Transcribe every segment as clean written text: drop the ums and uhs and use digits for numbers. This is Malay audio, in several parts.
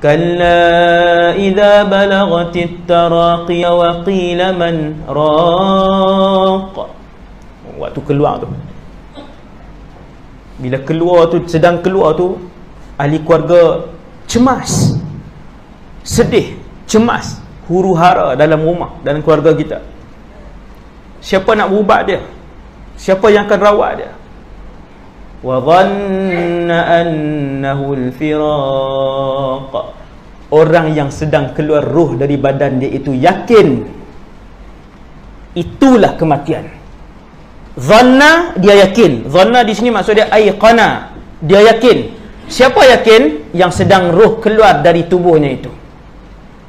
Kalla idza balagatit taraqi wa qila man raq. Waktu keluar tu, bila keluar tu, sedang keluar tu, ahli keluarga cemas, sedih, cemas, huru-hara dalam rumah, dalam keluarga kita. Siapa nak berubat dia? Siapa yang akan rawat dia? Wa dhanna annahu al-firaq. Orang yang sedang keluar ruh dari badan dia itu yakin itulah kematian. Dhanna, dia yakin. Dhanna di sini maksud dia aiqana, dia yakin. Siapa yakin? Yang sedang ruh keluar dari tubuhnya itu.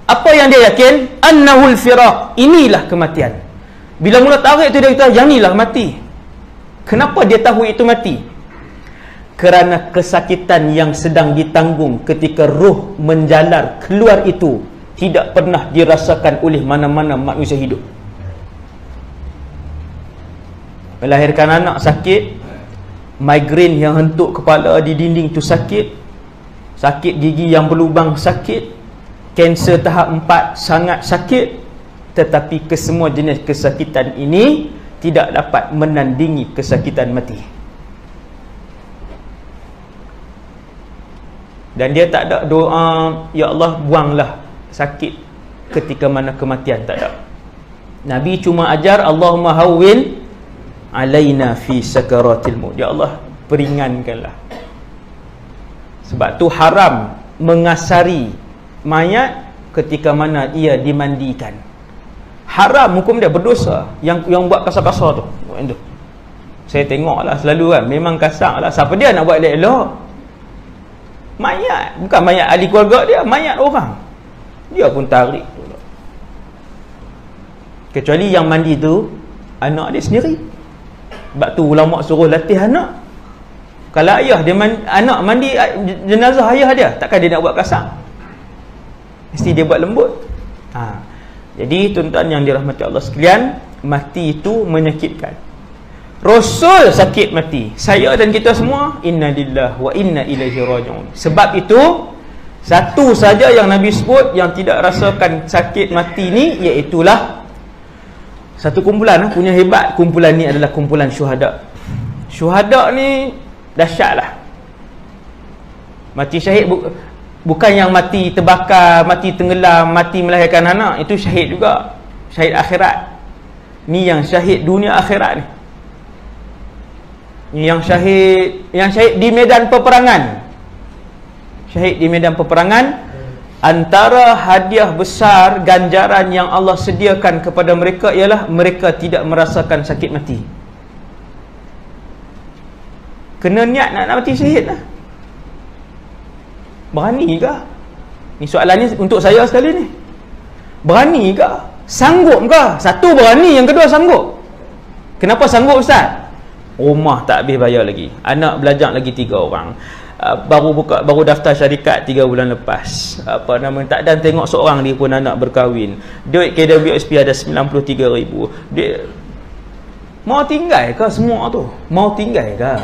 Apa yang dia yakin? Annahu al-firaq, inilah kematian. Bila mula tarik itu dia kata yang inilah mati. Kenapa dia tahu itu mati? Kerana kesakitan yang sedang ditanggung ketika ruh menjalar keluar itu tidak pernah dirasakan oleh mana-mana manusia hidup. Melahirkan anak sakit, migrain yang hentuk kepala di dinding tu sakit, sakit gigi yang berlubang sakit, kanser tahap 4 sangat sakit. Tetapi kesemua jenis kesakitan ini tidak dapat menandingi kesakitan mati. Dan dia tak ada doa, ya Allah buanglah sakit ketika mana kematian, tak ada. Nabi cuma ajar Allahumma hawwin alaina fi sakaratil maut. Ya Allah peringankanlah. Sebab tu haram mengasari mayat ketika mana ia dimandikan. Haram hukum dia, berdosa. Yang buat kasar-kasar tu, saya tengoklah selalu kan, memang kasar lah. Siapa dia nak buat elok-elok? Mayat, bukan mayat ahli keluarga dia, mayat orang, dia pun tarik. Kecuali yang mandi tu anak dia sendiri. Sebab tu ulama suruh latih anak. Kalau ayah dia anak mandi jenazah ayah dia, takkan dia nak buat kasar, mesti dia buat lembut. Jadi tuan-tuan yang dirahmati Allah sekalian, mati itu menyakitkan. Rasul sakit mati, saya dan kita semua inna lillahi wa inna ilaihi raji'un. Sebab itu satu saja yang Nabi sebut yang tidak rasakan sakit mati ni, iaitulah satu kumpulan punya hebat. Kumpulan ni adalah kumpulan syuhada. Syuhada ni dahsyatlah. Mati syahid bukan yang mati terbakar, mati tenggelam, mati melahirkan anak, itu syahid juga, syahid akhirat. Ni yang syahid dunia akhirat ni. Yang syahid di medan peperangan. Syahid di medan peperangan, antara hadiah besar ganjaran yang Allah sediakan kepada mereka ialah mereka tidak merasakan sakit mati. Kena niat nak mati syahid lah. Berani ke? Ni soalan ni untuk saya sekali ni. Berani ke? Sanggup ke? Satu, berani. Yang kedua, sanggup. Kenapa sanggup Ustaz? Rumah tak habis bayar lagi, anak belajar lagi 3 orang, baru daftar syarikat 3 bulan lepas, tak dan tengok seorang dia pun anak berkahwin, duit KWSP ada 93,000. Dia mau tinggal ke semua tu? Mau tinggal ke?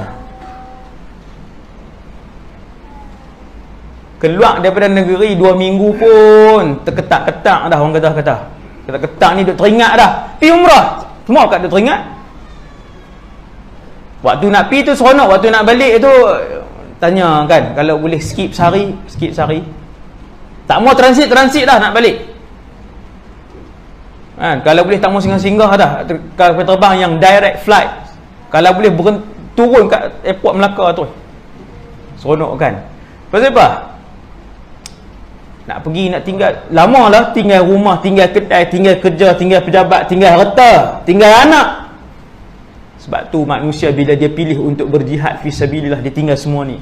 Keluar daripada negeri 2 minggu pun terketak-ketak dah, orang kata ketak-ketak ni duk teringat dah. Pergi umrah semua kat duk teringat. Waktu nak pergi tu seronok, waktu nak balik tu tanya kan, kalau boleh skip sehari. Tak mau transit dah nak balik kan. Kalau boleh tak mau singgah-singgah dah. Kalau terbang yang direct flight, kalau boleh turun kat airport Melaka tu, seronok kan. Pasal apa? Nak pergi, nak tinggal lama lah, tinggal rumah, tinggal kedai, tinggal kerja, tinggal pejabat, tinggal harta, tinggal anak. Sebab tu manusia bila dia pilih untuk berjihad fisabilillah, dia tinggal semua ni,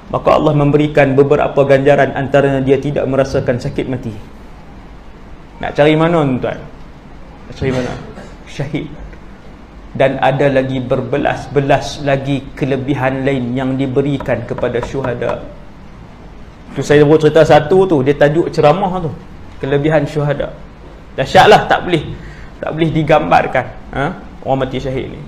maka Allah memberikan beberapa ganjaran, antaranya dia tidak merasakan sakit mati. Nak cari mana tuan? Nak cari mana? Syahid. Dan ada lagi berbelas-belas lagi kelebihan lain yang diberikan kepada syuhada. Tu saya buat cerita satu tu, dia tajuk ceramah tu, kelebihan syuhada. Dahsyatlah, tak boleh digambarkan orang mati syahid ni.